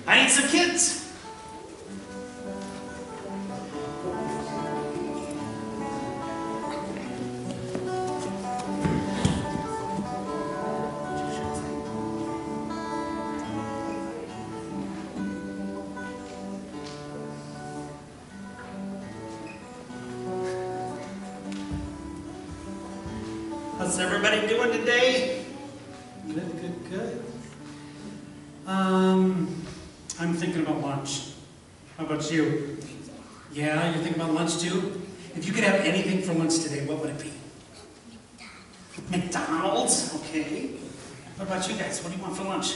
I need some kids. How's everybody doing today? Good, good, good. I'm thinking about lunch. How about you? Yeah, you're thinking about lunch too? If you could have anything for lunch today, what would it be? McDonald's? Okay. What about you guys? What do you want for lunch?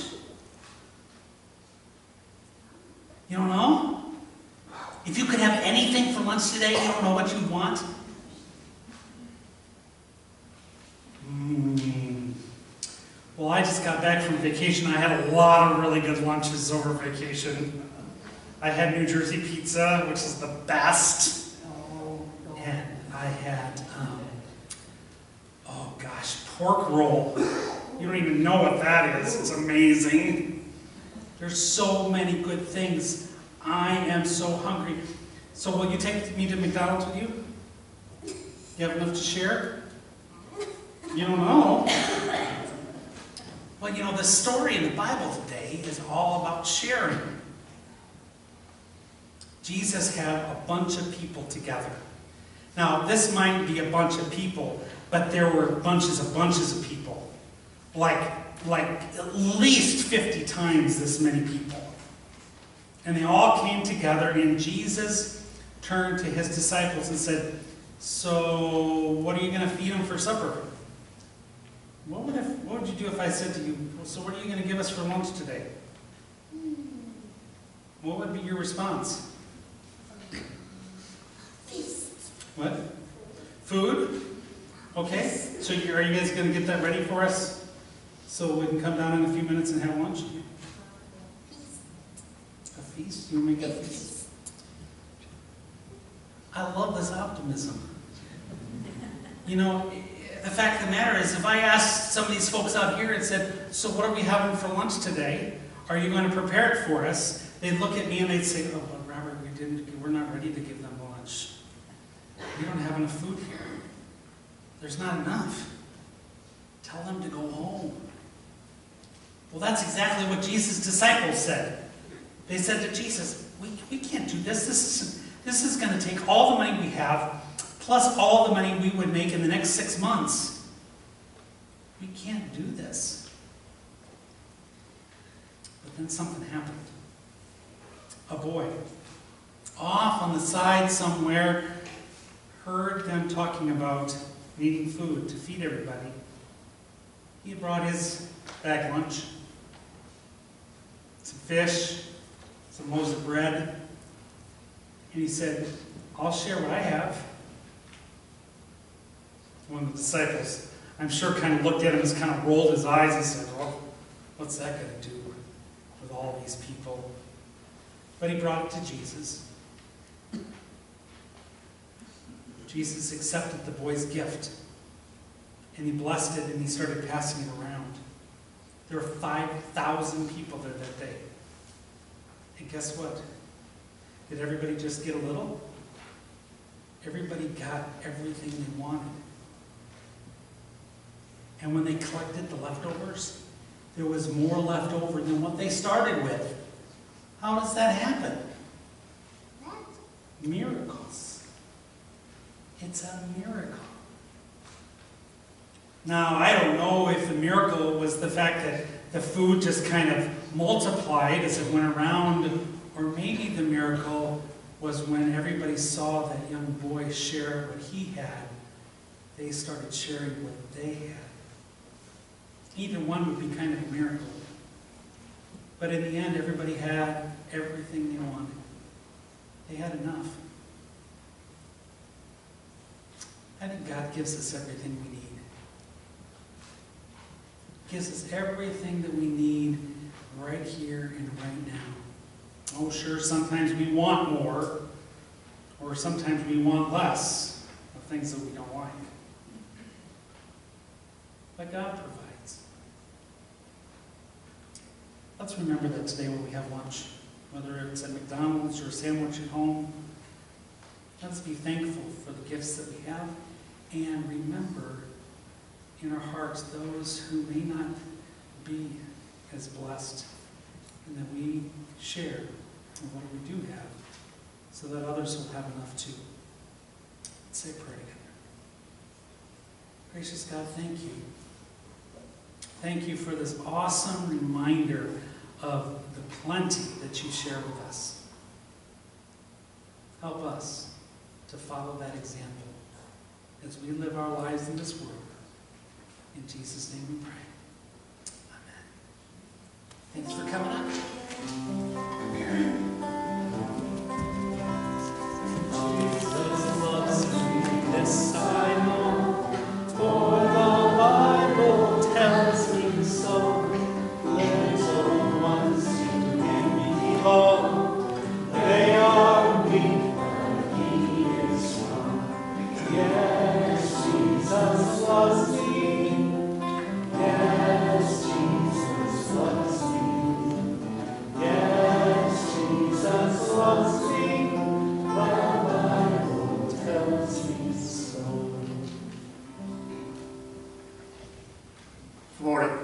You don't know? If you could have anything for lunch today, you don't know what you'd want? Well, I just got back from vacation. I had a lot of really good lunches over vacation. I had New Jersey pizza, which is the best. And I had, oh gosh, pork roll. You don't even know what that is. It's amazing. There's so many good things. I am so hungry. So will you take me to McDonald's with you? You have enough to share? You don't know. Well, you know, the story in the Bible today is all about sharing. Jesus had a bunch of people together. Now, this might be a bunch of people, but there were bunches of people. Like at least 50 times this many people. And they all came together, and Jesus turned to his disciples and said, "So, what are you going to feed them for supper?" What would you do if I said to you, "So what are you going to give us for lunch today?" What would be your response? Feast. What? Food? Okay. So are you guys going to get that ready for us so we can come down in a few minutes and have lunch? A feast? You make a feast? I love this optimism. You know, the fact of the matter is, if I asked some of these folks out here and said, "So what are we having for lunch today? Are you going to prepare it for us?" They'd look at me and they'd say, "Oh, but Robert, we're not ready to give them lunch. We don't have enough food here. There's not enough. Tell them to go home." Well, that's exactly what Jesus' disciples said. They said to Jesus, we can't do this. This is going to take all the money we have, plus all the money we would make in the next 6 months. We can't do this. But then something happened. A boy, off on the side somewhere, heard them talking about needing food to feed everybody. He had brought his bag lunch, some fish, some loaves of bread, and he said, "I'll share what I have." One of the disciples, I'm sure, kind of looked at him and kind of rolled his eyes and said, "Well, what's that going to do with all these people?" But he brought it to Jesus. Jesus accepted the boy's gift, and he blessed it, and he started passing it around. There were 5,000 people there that day. And guess what? Did everybody just get a little? Everybody got everything they wanted. And when they collected the leftovers, there was more left over than what they started with. How does that happen? Miracles. It's a miracle. Now, I don't know if the miracle was the fact that the food just kind of multiplied as it went around, or maybe the miracle was when everybody saw that young boy share what he had, they started sharing what they had. Either one would be kind of a miracle. But in the end, everybody had everything they wanted. They had enough. I think God gives us everything we need. Gives us everything that we need right here and right now. Oh, sure, sometimes we want more, or sometimes we want less of things that we don't like. But God provides. Let's remember that today when we have lunch, whether it's at McDonald's or a sandwich at home. Let's be thankful for the gifts that we have, and remember in our hearts those who may not be as blessed, and that we share in what we do have, so that others will have enough too. Let's say a prayer together. Gracious God, thank you. Thank you for this awesome reminder of the plenty that you share with us. Help us to follow that example as we live our lives in this world. In Jesus' name we pray. Amen. Thanks for coming up. Jesus loves me, this I know, for the Bible tells me so. Little ones to him belong, they are weak, but he is strong. Yes, Jesus loves me. Yes, Jesus loves me. Yes, Jesus loves me. The Bible tells me so. Good morning.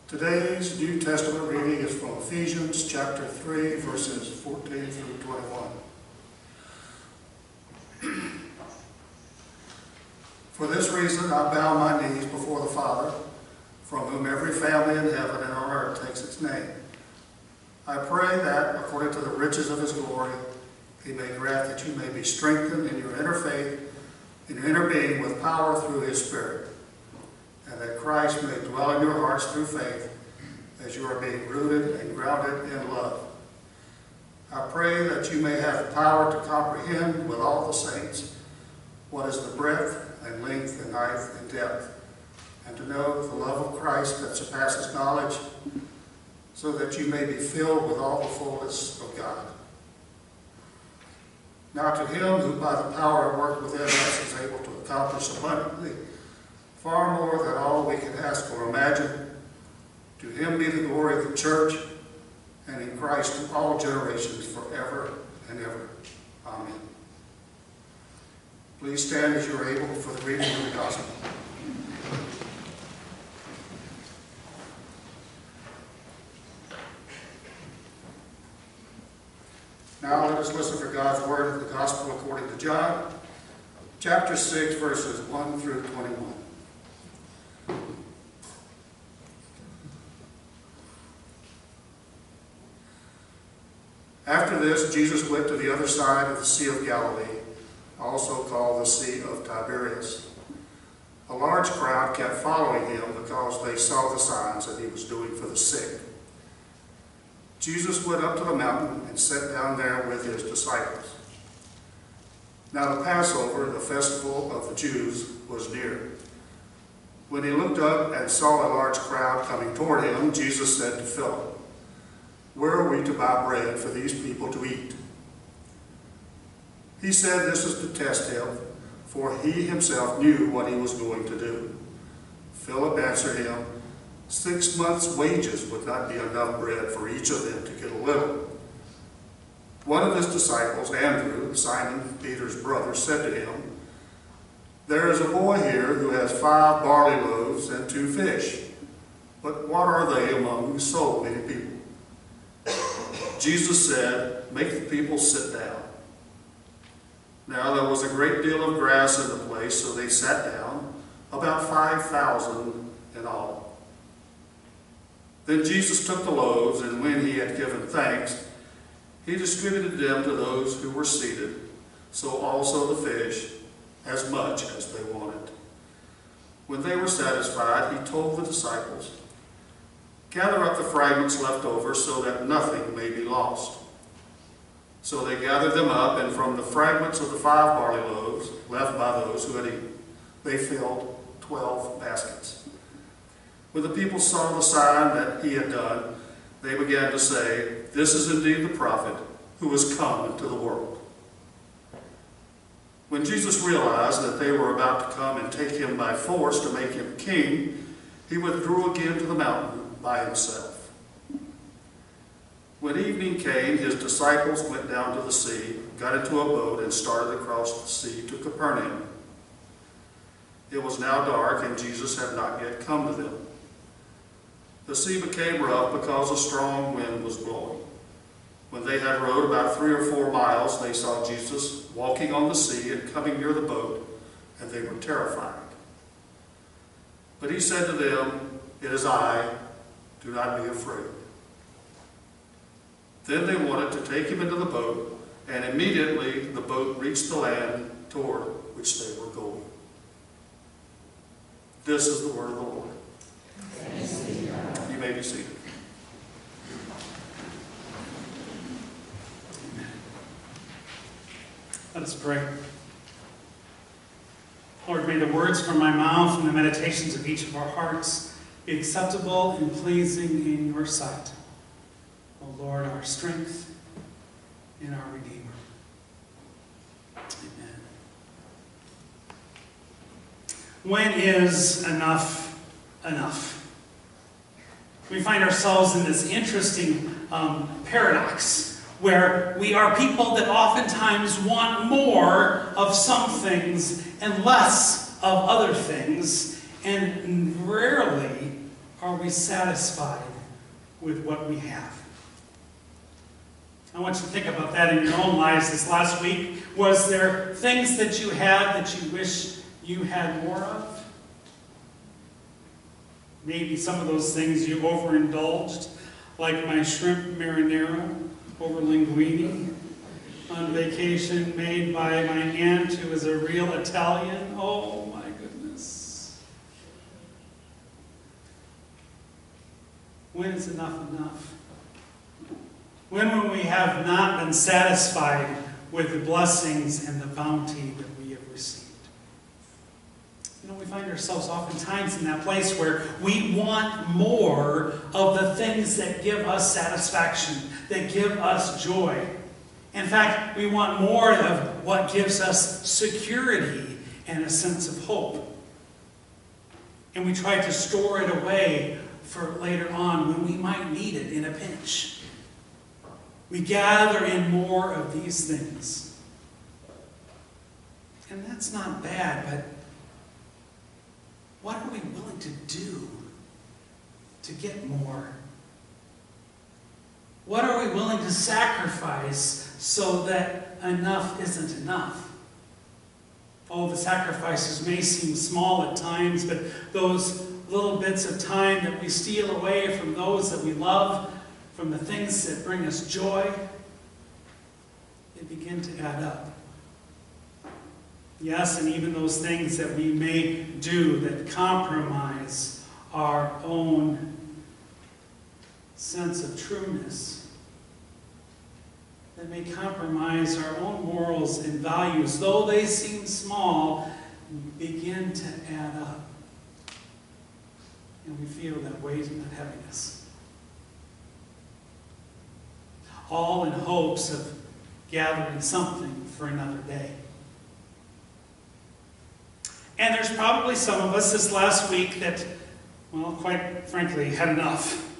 Today's New Testament reading is from Ephesians chapter 3, verses 14 through 21. For this reason I bow my knees before the Father, from whom every family in heaven and on earth takes its name. I pray that, according to the riches of his glory, he may grant that you may be strengthened in your inner faith, in your inner being with power through his Spirit, and that Christ may dwell in your hearts through faith, as you are being rooted and grounded in love. I pray that you may have power to comprehend with all the saints what is the breadth and length and height and depth, and to know the love of Christ that surpasses knowledge, so that you may be filled with all the fullness of God. Now to him who by the power at work within us is able to accomplish abundantly, far more than all we can ask or imagine, to him be the glory of the church, and in Christ to all generations forever and ever. Amen. Please stand as you are able for the reading of the gospel. Now let us listen for God's word of the gospel according to John, chapter 6, verses 1 through 21. After this, Jesus went to the other side of the Sea of Galilee, also called the Sea of Tiberias. A large crowd kept following him because they saw the signs that he was doing for the sick. Jesus went up to the mountain and sat down there with his disciples. Now the Passover, the festival of the Jews, was near. When he looked up and saw a large crowd coming toward him, Jesus said to Philip, "Where are we to buy bread for these people to eat?" He said this is to test him, for he himself knew what he was going to do. Philip answered him, 6 months' wages would not be enough bread for each of them to get a little. One of his disciples, Andrew, Simon Peter's brother, said to him, "There is a boy here who has 5 barley loaves and 2 fish, but what are they among so many people?" Jesus said, "Make the people sit down." Now there was a great deal of grass in the place, so they sat down, about 5,000 in all. Then Jesus took the loaves, and when he had given thanks, he distributed them to those who were seated, so also the fish, as much as they wanted. When they were satisfied, he told the disciples, "Gather up the fragments left over so that nothing may be lost." So they gathered them up, and from the fragments of the 5 barley loaves left by those who had eaten, they filled 12 baskets. When the people saw the sign that he had done, they began to say, "This is indeed the prophet who has come into the world." When Jesus realized that they were about to come and take him by force to make him king, he withdrew again to the mountain by himself. When evening came, his disciples went down to the sea, got into a boat, and started across the sea to Capernaum. It was now dark, and Jesus had not yet come to them. The sea became rough because a strong wind was blowing. When they had rowed about 3 or 4 miles, they saw Jesus walking on the sea and coming near the boat, and they were terrified. But he said to them, "It is I, do not be afraid." Then they wanted to take him into the boat, and immediately the boat reached the land toward which they were going. This is the word of the Lord. You may be seated. Let us pray. Lord, may the words from my mouth and the meditations of each of our hearts be acceptable and pleasing in your sight. O Lord, our strength and our Redeemer. Amen. When is enough enough? We find ourselves in this interesting paradox where we are people that oftentimes want more of some things and less of other things, and rarely are we satisfied with what we have. I want you to think about that in your own lives this last week. Was there things that you had that you wish you had more of? Maybe some of those things you overindulged, like my shrimp marinara over linguine on vacation made by my aunt who is a real Italian. Oh my goodness. When is enough enough? When we have not been satisfied with the blessings and the bounty that we have received? You know, we find ourselves oftentimes in that place where we want more of the things that give us satisfaction, that give us joy. In fact, we want more of what gives us security and a sense of hope. And we try to store it away for later on when we might need it in a pinch. We gather in more of these things. And that's not bad, but what are we willing to do to get more? What are we willing to sacrifice so that enough isn't enough? Oh, the sacrifices may seem small at times, but those little bits of time that we steal away from those that we love, from the things that bring us joy, they begin to add up. Yes, and even those things that we may do that compromise our own sense of trueness, that may compromise our own morals and values, though they seem small, begin to add up. And we feel that weight and that heaviness. All in hopes of gathering something for another day. And there's probably some of us this last week that, well, quite frankly, had enough.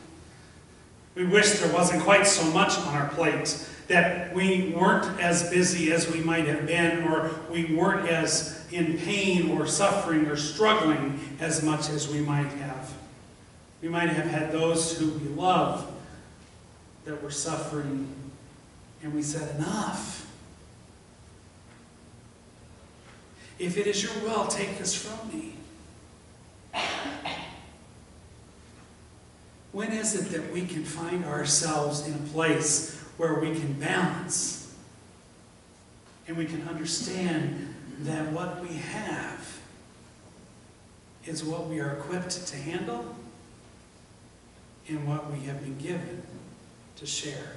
We wish there wasn't quite so much on our plate, that we weren't as busy as we might have been, or we weren't as in pain or suffering or struggling as much as we might have. We might have had those who we love that were suffering, and we said, enough. If it is your will, take this from me. When is it that we can find ourselves in a place where we can balance and we can understand that what we have is what we are equipped to handle and what we have been given to share?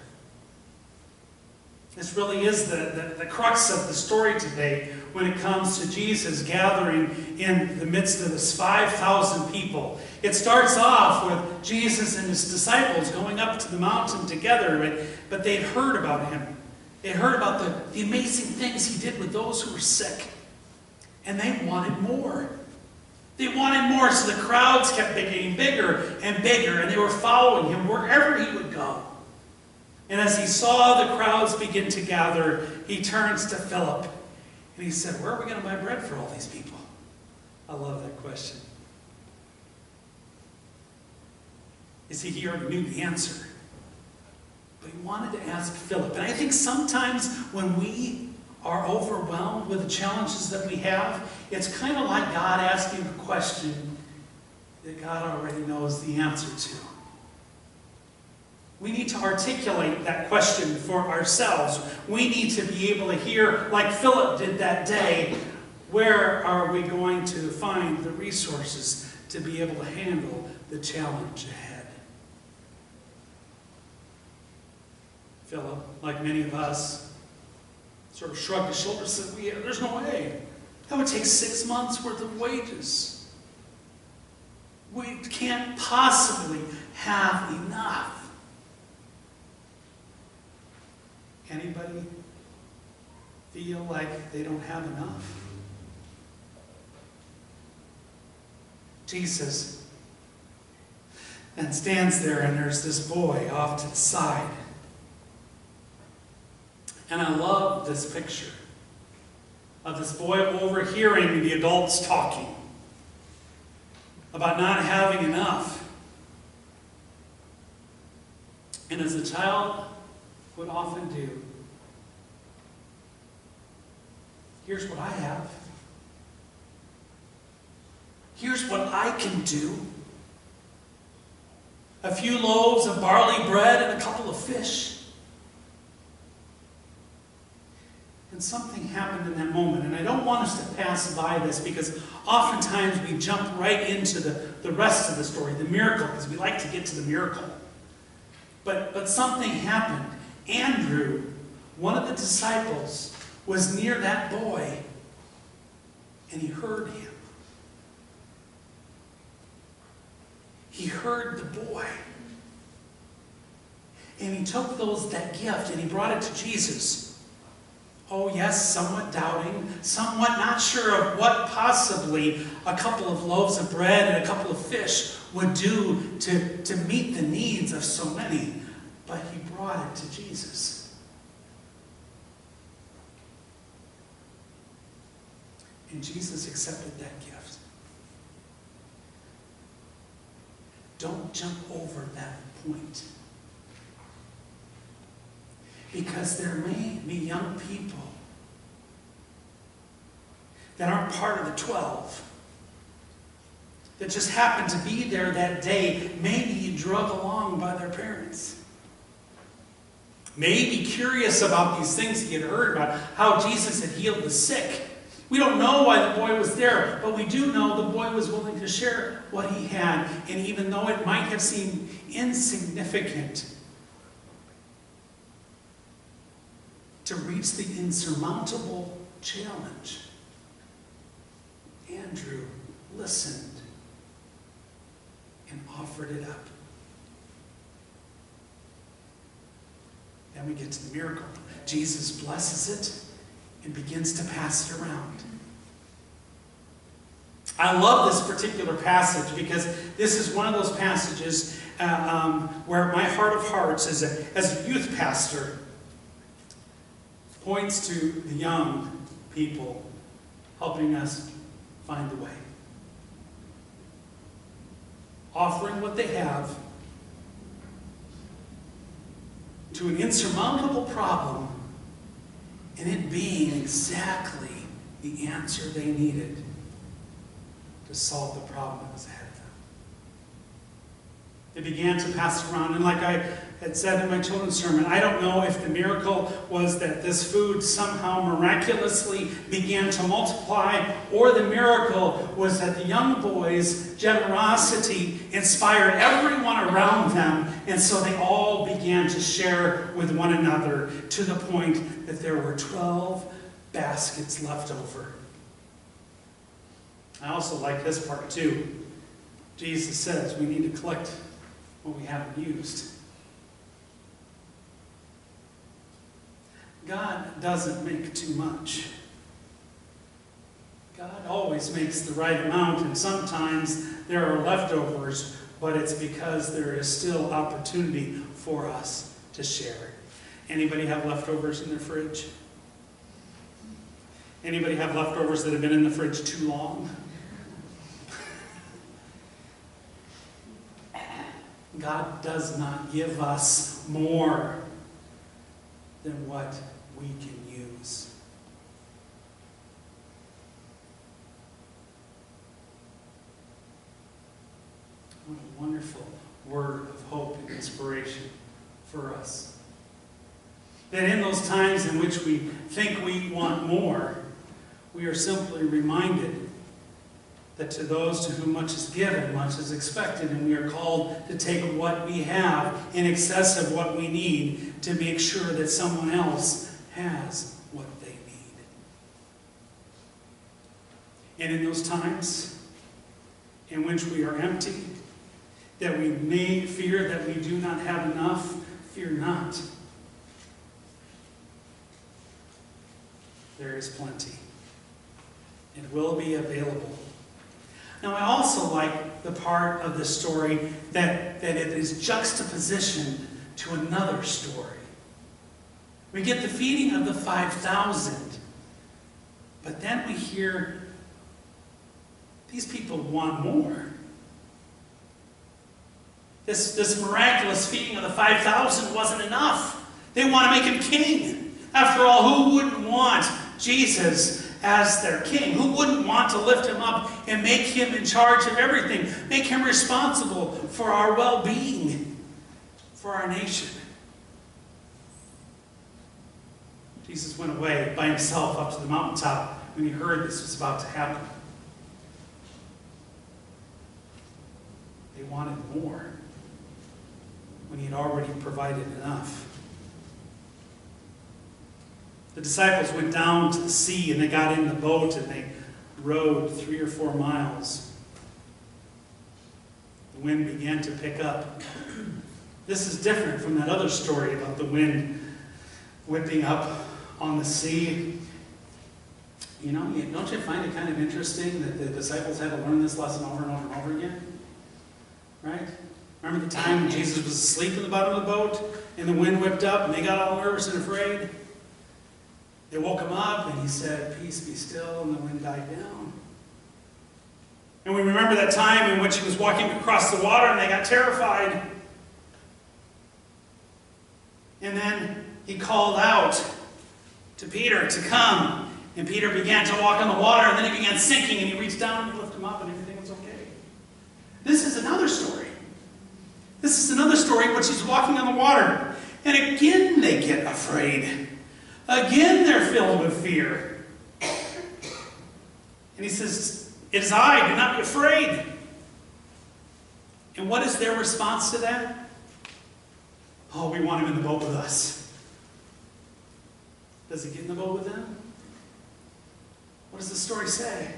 This really is the crux of the story today when it comes to Jesus gathering in the midst of this 5,000 people. It starts off with Jesus and his disciples going up to the mountain together, but they'd heard about him. They heard about the amazing things he did with those who were sick. And they wanted more. They wanted more, so the crowds kept getting bigger and bigger, and they were following him wherever he would go. And as he saw the crowds begin to gather, he turns to Philip, and he said, "Where are we going to buy bread for all these people?" I love that question. You see, he already knew the answer. But he wanted to ask Philip. And I think sometimes when we are overwhelmed with the challenges that we have, it's kind of like God asking a question that God already knows the answer to. We need to articulate that question for ourselves. We need to be able to hear, like Philip did that day, where are we going to find the resources to be able to handle the challenge ahead? Philip, like many of us, sort of shrugged his shoulders and said, "There's no way. That would take 6 months' worth of wages. We can't possibly have enough." Anybody feel like they don't have enough? Jesus then stands there, and there's this boy off to the side. And I love this picture of this boy overhearing the adults talking about not having enough. And as a child would often do, here's what I have. Here's what I can do. A few loaves of barley bread and a couple of fish. And something happened in that moment, and I don't want us to pass by this because oftentimes we jump right into the rest of the story, the miracle, because we like to get to the miracle. But something happened. Andrew, one of the disciples, was near that boy, and he heard him. He heard the boy. And he took that gift and he brought it to Jesus. Oh yes, somewhat doubting, somewhat not sure of what possibly a couple of loaves of bread and a couple of fish would do to meet the needs of so many. But he brought it to Jesus. And Jesus accepted that gift. Don't jump over that point. Because there may be young people that aren't part of the 12 that just happened to be there that day, maybe drugged along by their parents. Maybe curious about these things he had heard about, how Jesus had healed the sick. We don't know why the boy was there, but we do know the boy was willing to share what he had. And even though it might have seemed insignificant, to reach the insurmountable challenge, Andrew listened and offered it up. Then we get to the miracle. Jesus blesses it and begins to pass it around. I love this particular passage because this is one of those passages where my heart of hearts as a youth pastor points to the young people helping us find the way. Offering what they have to an insurmountable problem, and it being exactly the answer they needed to solve the problem that was ahead of them. They began to pass around, and like I had said in my children's sermon, I don't know if the miracle was that this food somehow miraculously began to multiply, or the miracle was that the young boys' generosity inspired everyone around them, and so they all began to share with one another to the point that there were 12 baskets left over. I also like this part too. Jesus says we need to collect what we haven't used. God doesn't make too much. God always makes the right amount, and sometimes there are leftovers, but it's because there is still opportunity for us to share. Anybody have leftovers in their fridge? Anybody have leftovers that have been in the fridge too long? God does not give us more than what we can use. What a wonderful word of hope and inspiration for us. That in those times in which we think we want more, we are simply reminded that to those to whom much is given, much is expected, and we are called to take what we have in excess of what we need to make sure that someone else has what they need. And in those times in which we are empty, that we may fear that we do not have enough, fear not. There is plenty. It will be available. Now, I also like the part of the story that it is juxtapositioned to another story. We get the feeding of the 5,000, but then we hear these people want more. This miraculous feeding of the 5,000 wasn't enough. They want to make him king. After all, who wouldn't want Jesus as their king? Who wouldn't want to lift him up and make him in charge of everything? Make him responsible for our well-being, for our nation. Jesus went away by himself up to the mountaintop when he heard this was about to happen. They wanted more when he had already provided enough. The disciples went down to the sea and they got in the boat and they rowed 3 or 4 miles. The wind began to pick up. This is different from that other story about the wind whipping up on the sea. You know, don't you find it kind of interesting that the disciples had to learn this lesson over and over and over again? Right? Remember the time when Jesus was asleep in the bottom of the boat and the wind whipped up and they got all nervous and afraid? They woke him up and he said, "Peace, be still," and the wind died down. And we remember that time in which he was walking across the water and they got terrified. And then he called out to Peter to come. And Peter began to walk on the water and then he began sinking and he reached down and he lifted him up and everything was okay. This is another story. This is another story in which he's walking on the water. And again they get afraid. Again they're filled with fear. And he says, "It is I, do not be afraid." And what is their response to that? "Oh, we want him in the boat with us." Does he get in the boat with them? What does the story say?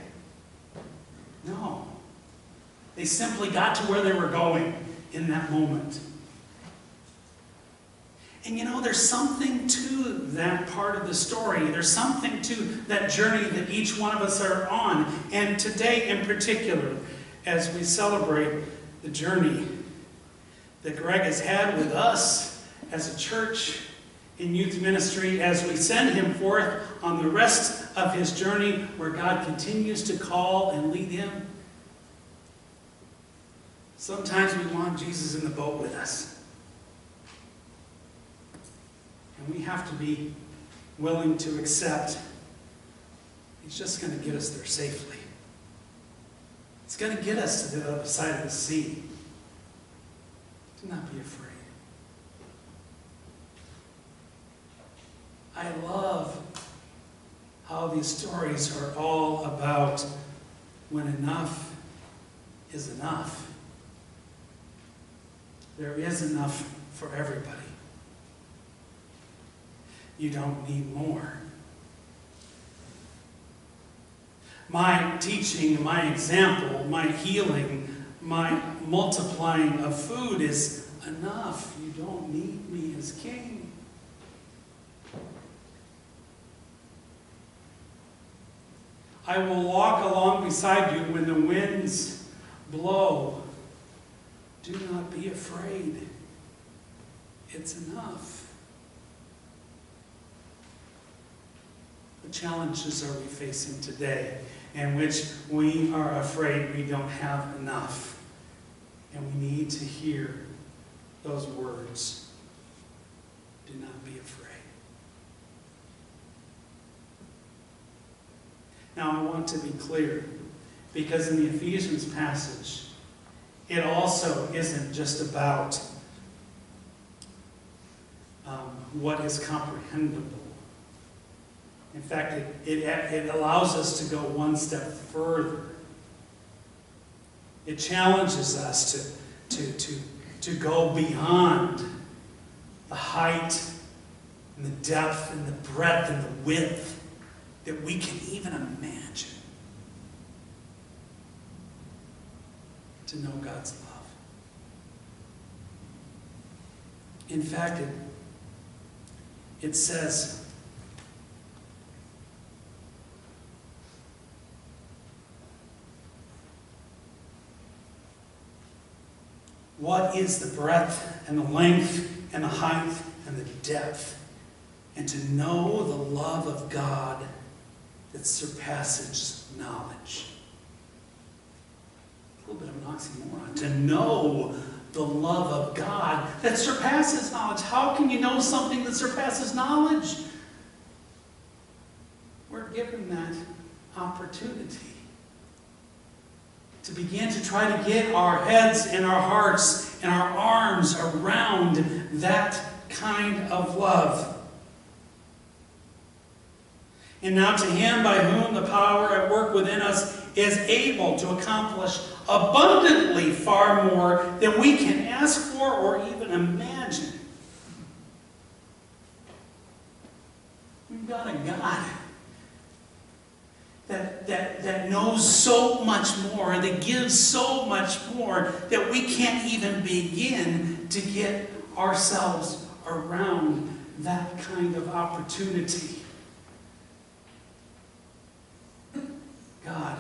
No. They simply got to where they were going in that moment. And you know, there's something to that part of the story. There's something to that journey that each one of us are on. And today in particular, as we celebrate the journey that Greg has had with us as a church in youth ministry, as we send him forth on the rest of his journey where God continues to call and lead him, sometimes we want Jesus in the boat with us. And we have to be willing to accept he's just going to get us there safely. It's going to get us to the other side of the sea. Do not be afraid. I love how these stories are all about when enough is enough. There is enough for everybody. You don't need more. My teaching, my example, my healing, my multiplying of food is enough. You don't need me as king. I will walk along beside you when the winds blow. Do not be afraid. It's enough. What challenges are we facing today in which we are afraid we don't have enough? And we need to hear those words. Do not be afraid. Now I want to be clear, because in the Ephesians passage, it also isn't just about what is comprehensible. In fact, it allows us to go one step further. It challenges us to go beyond the height and the depth and the breadth and the width that we can even imagine to know God's love. In fact, it says, what is the breadth and the length and the height and the depth? And to know the love of God that surpasses knowledge. A little bit of an oxymoron. To know the love of God that surpasses knowledge. How can you know something that surpasses knowledge? We're given that opportunity to begin to try to get our heads and our hearts and our arms around that kind of love. And now to Him by whom the power at work within us is able to accomplish abundantly far more than we can ask for or even imagine. We've got a God that knows so much more, that gives so much more, that we can't even begin to get ourselves around that kind of opportunity. God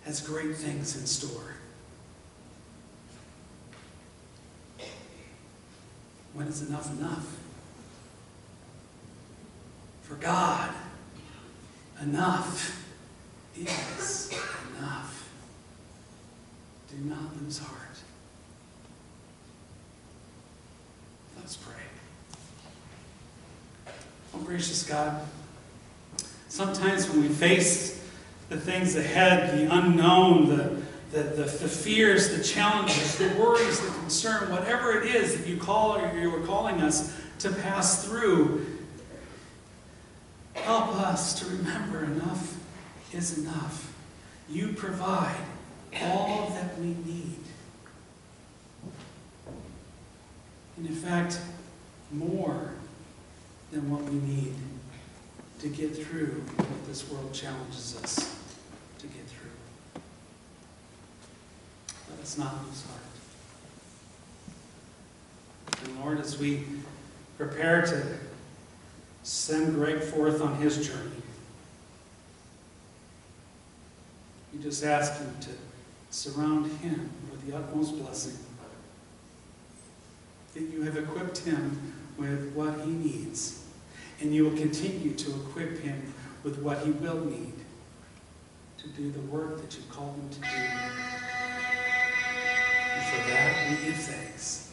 has great things in store. When is enough enough? For God, enough is enough. Do not lose heart. Let's pray. Oh, gracious God, sometimes when we face the things ahead, the unknown, the fears, the challenges, the worries, the concern, whatever it is that you call or you are calling us to pass through, help us to remember enough is enough. You provide all that we need. And in fact, more than what we need to get through what this world challenges us to get through. Let us not lose heart. And Lord, as we prepare to send Greg forth on his journey, we just ask you to surround him with the utmost blessing, that you have equipped him with what he needs, and you will continue to equip him with what he will need to do the work that you've called him to do. And for that, we give thanks.